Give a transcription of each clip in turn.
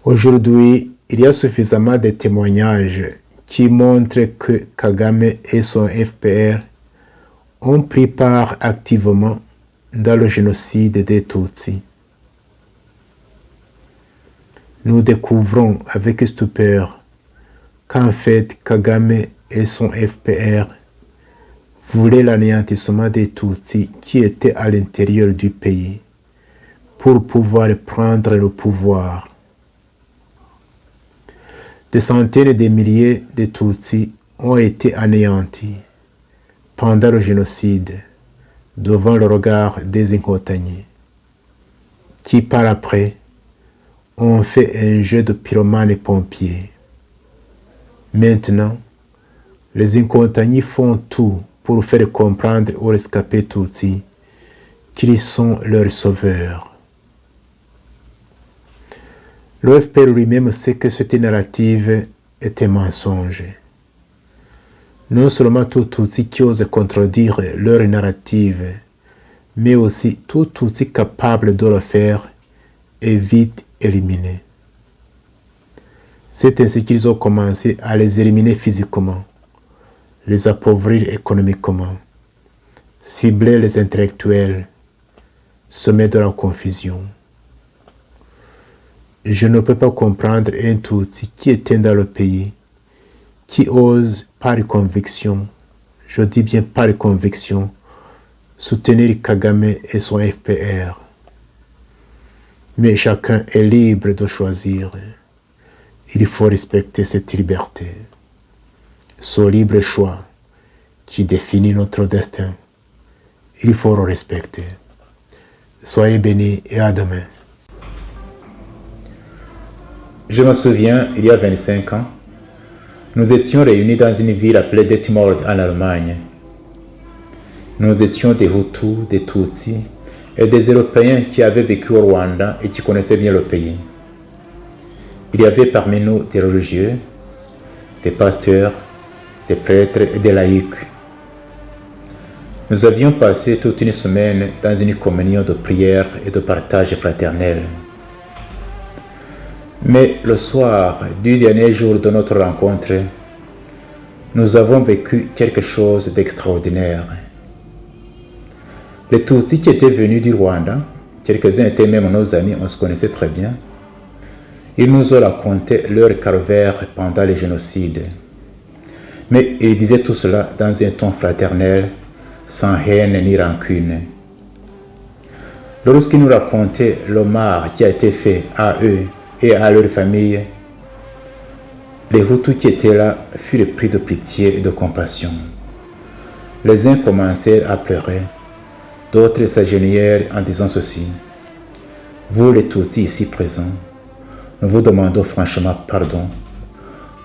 Aujourd'hui, il y a suffisamment de témoignages qui montrent que Kagame et son FPR ont pris part activement dans le génocide des Tutsis. Nous découvrons avec stupeur qu'en fait Kagame et son FPR voulaient l'anéantissement des Tutsis qui étaient à l'intérieur du pays pour pouvoir prendre le pouvoir. Des centaines de milliers de Tutsis ont été anéantis pendant le génocide devant le regard des Inkotanyi, qui par après ont fait un jeu de pyromanes et pompiers. Maintenant, les Inkotanyi font tout pour faire comprendre aux rescapés Tutsis qu'ils sont leurs sauveurs. Le FPR lui-même sait que cette narrative est un mensonge. Non seulement tout Tutsi qui ose contredire leur narrative, mais aussi tout Tutsi capable de le faire est vite éliminé. C'est ainsi qu'ils ont commencé à les éliminer physiquement, les appauvrir économiquement, cibler les intellectuels, semer de la confusion. Je ne peux pas comprendre un Tutsi qui était dans le pays, qui ose par conviction, je dis bien par conviction, soutenir Kagame et son FPR. Mais chacun est libre de choisir. Il faut respecter cette liberté. Ce libre choix qui définit notre destin, il faut le respecter. Soyez bénis et à demain. Je me souviens, il y a 25 ans, nous étions réunis dans une ville appelée Detmold en Allemagne. Nous étions des Hutus, des Tutsis et des Européens qui avaient vécu au Rwanda et qui connaissaient bien le pays. Il y avait parmi nous des religieux, des pasteurs, des prêtres et des laïcs. Nous avions passé toute une semaine dans une communion de prière et de partage fraternel. Mais le soir du dernier jour de notre rencontre, nous avons vécu quelque chose d'extraordinaire. Les Tutsis qui étaient venus du Rwanda, quelques-uns étaient même nos amis, on se connaissait très bien, ils nous ont raconté leur calvaire pendant le génocide. Mais ils disaient tout cela dans un ton fraternel, sans haine ni rancune. Lorsqu'ils nous racontaient le mal qui a été fait à eux et à leur famille, les Hutus qui étaient là furent pris de pitié et de compassion. Les uns commencèrent à pleurer, d'autres s'agenouillèrent en disant ceci: « Vous les Tutsis ici présents, nous vous demandons franchement pardon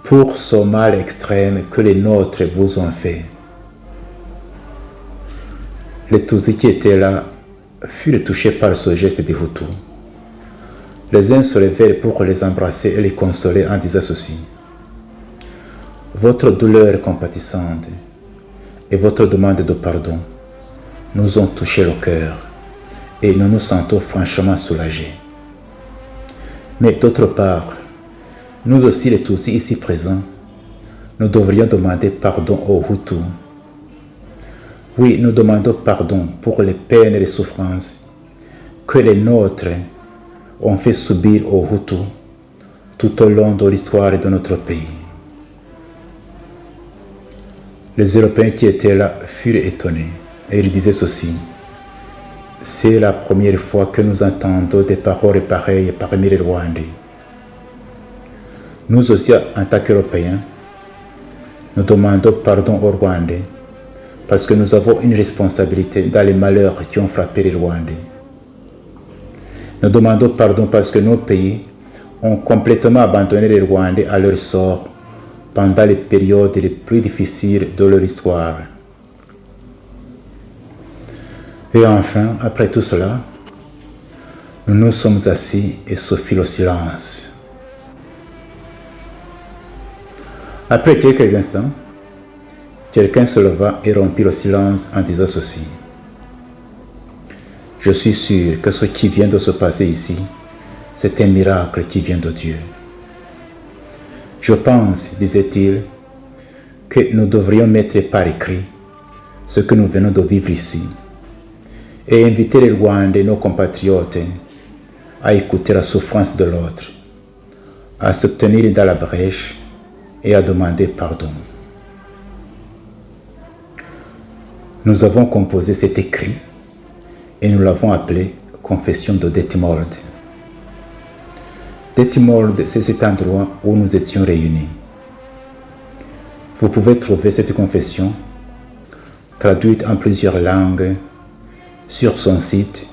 pour ce mal extrême que les nôtres vous ont fait. » Les Tutsis qui étaient là furent touchés par ce geste des Hutus. Les uns se levèrent pour les embrasser et les consoler en disant ceci: « Votre douleur compatissante et votre demande de pardon nous ont touché le cœur et nous nous sentons franchement soulagés. Mais d'autre part, nous aussi les Tutsis ici présents, nous devrions demander pardon aux Hutus. Oui, nous demandons pardon pour les peines et les souffrances que les nôtres ont fait subir aux Hutus tout au long de l'histoire de notre pays. » Les Européens qui étaient là furent étonnés et ils disaient ceci: « C'est la première fois que nous entendons des paroles pareilles parmi les Rwandais. » Nous aussi, en tant qu'Européens, nous demandons pardon aux Rwandais parce que nous avons une responsabilité dans les malheurs qui ont frappé les Rwandais. Nous demandons pardon parce que nos pays ont complètement abandonné les Rwandais à leur sort pendant les périodes les plus difficiles de leur histoire. Et enfin, après tout cela, nous nous sommes assis et se fit le silence. Après quelques instants, quelqu'un se leva et rompit le silence en disant ceci: « Je suis sûr que ce qui vient de se passer ici, C'est un miracle qui vient de Dieu. Je pense, disait-il, que nous devrions mettre par écrit ce que nous venons de vivre ici et inviter les Rwandais, nos compatriotes, à écouter la souffrance de l'autre, à se tenir dans la brèche et à demander pardon. Nous avons composé cet écrit et nous l'avons appelé Confession de Detmold. Detmold, c'est cet endroit où nous étions réunis. Vous pouvez trouver cette confession traduite en plusieurs langues sur son site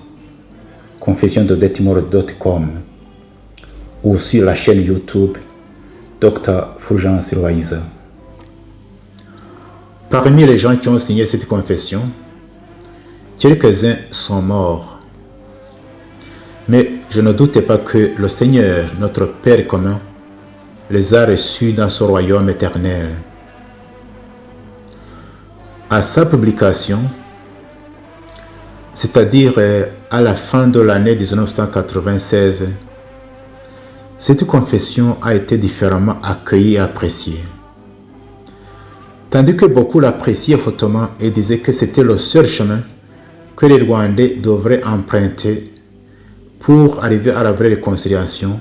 confessiondedetmold.com ou sur la chaîne YouTube Dr Fulgence Loaiza. Parmi les gens qui ont signé cette confession, quelques-uns sont morts. Mais je ne doute pas que le Seigneur, notre Père commun, les a reçus dans son royaume éternel. À sa publication, c'est-à-dire à la fin de l'année 1996, cette confession a été différemment accueillie et appréciée. Tandis que beaucoup l'appréciaient hautement et disaient que c'était le seul chemin que les Rwandais devraient emprunter pour arriver à la vraie réconciliation,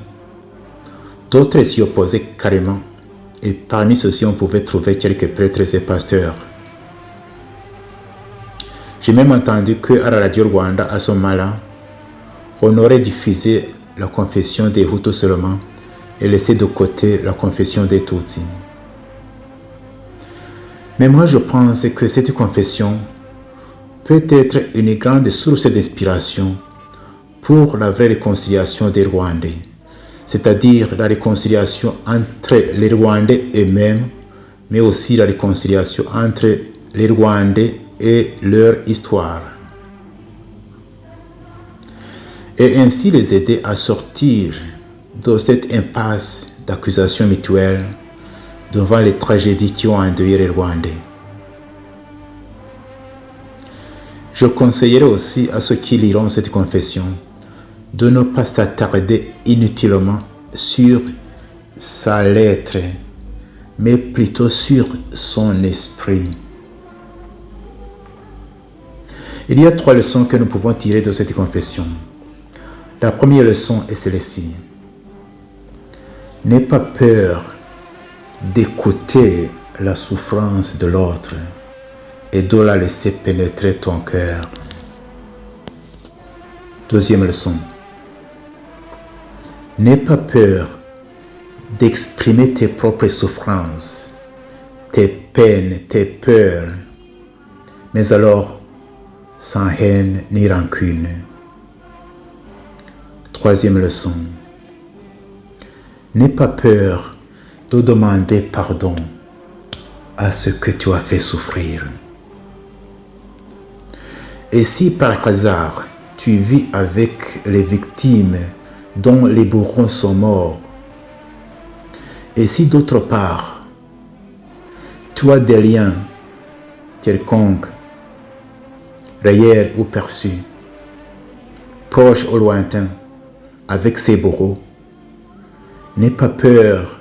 d'autres s'y opposaient carrément, et parmi ceux-ci on pouvait trouver quelques prêtres et pasteurs. J'ai même entendu qu'à la radio Rwanda, à ce moment-là, on aurait diffusé la confession des Hutus seulement et laissé de côté la confession des Tutsis. Mais moi je pense que cette confession peut être une grande source d'inspiration pour la vraie réconciliation des Rwandais, c'est-à-dire la réconciliation entre les Rwandais eux-mêmes, mais aussi la réconciliation entre les Rwandais et leur histoire. Et ainsi les aider à sortir de cette impasse d'accusation mutuelle devant les tragédies qui ont endeuillé les Rwandais. Je conseillerais aussi à ceux qui liront cette confession de ne pas s'attarder inutilement sur sa lettre, mais plutôt sur son esprit. Il y a 3 leçons que nous pouvons tirer de cette confession. La première leçon est celle-ci. N'aie pas peur d'écouter la souffrance de l'autre et de la laisser pénétrer ton cœur. Deuxième leçon. N'aie pas peur d'exprimer tes propres souffrances, tes peines, tes peurs, mais alors sans haine ni rancune. Troisième leçon. N'aie pas peur de demander pardon à ce que tu as fait souffrir. Et si par hasard tu vis avec les victimes dont les bourreaux sont morts, et si d'autre part tu as des liens quelconques, réels ou perçus, proches ou lointains, avec ces bourreaux, n'aie pas peur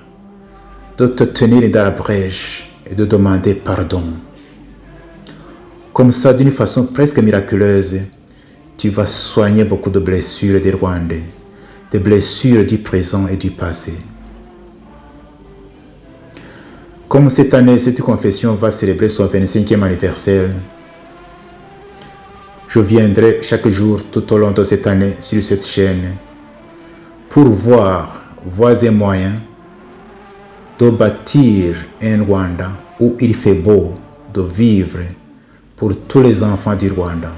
de te tenir dans la brèche et de demander pardon. Comme ça, d'une façon presque miraculeuse, tu vas soigner beaucoup de blessures des Rwandais, des blessures du présent et du passé. Comme cette année, cette confession va célébrer son 25e anniversaire, je viendrai chaque jour tout au long de cette année sur cette chaîne pour voir voies et moyens de bâtir un Rwanda où il fait beau de vivre pour tous les enfants du Rwanda.